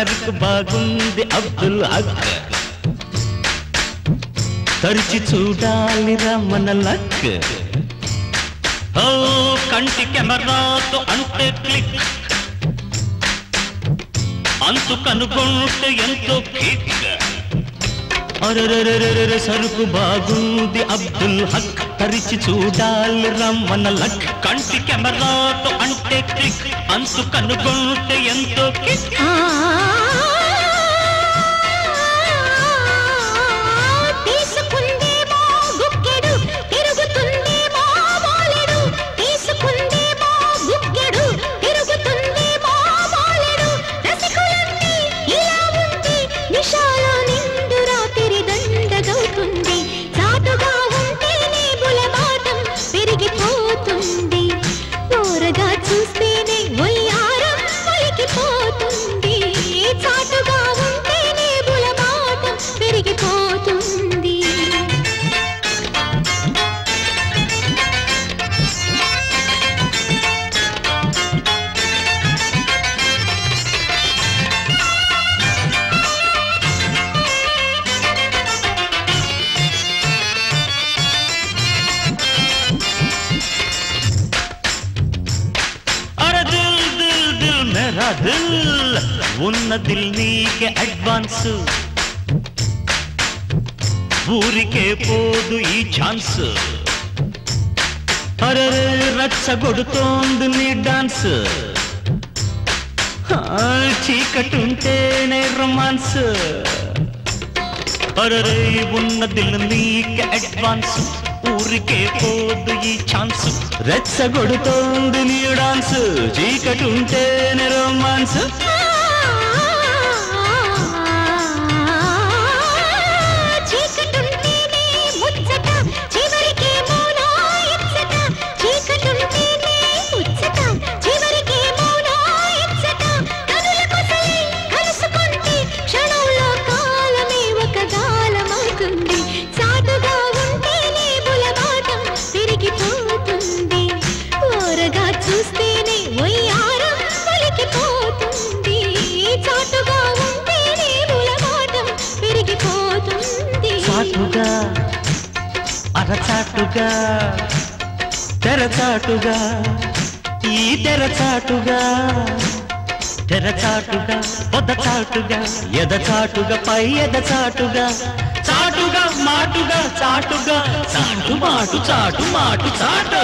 సరుకు బాగుంది అబ్దుల్ హక్ తరిచి చూడాలిరా మన లక్ ఓ కంటి కెమెరాతో అంటే క్లిక్ అంతు కనుగొంటే ఎంతో కిక్ అరెరెరెరెరె సరుకు బాగుంది అబ్దుల్ హక్ తరిచి చూడాలిరా మన లక్ కంటి కెమెరాతో అంటే క్లిక్ అంతు కనుగొంటే ఎంతో కిక్ ఉన్న దిల్ నీకే అడ్వాన్స్ ఊరికే పోదు ఈ ఛాన్స్ అరే రచ్చగొడుతోంది నీ డాన్స్ చీకటుంటేనే రొమాన్స్ అరే ఉన్న దిల్ నీకే అడ్వాన్స్ ఊరికే పోదు ఈ ఛాన్స్ రెచ్చగొడుతోంది నీ డాన్స్ చీకటుంటేనే రొమాన్స్ చాటుగా అరచాటుగా తెరచాటుగా ఈ తెరచాటుగా తెరచాటుగా పొదచాటుగా ఎదచాటుగా పై ఎదచాటుగా చాటుగా మాటుగా చాటుగా చాటు మాటు చాటు మాటు చాటు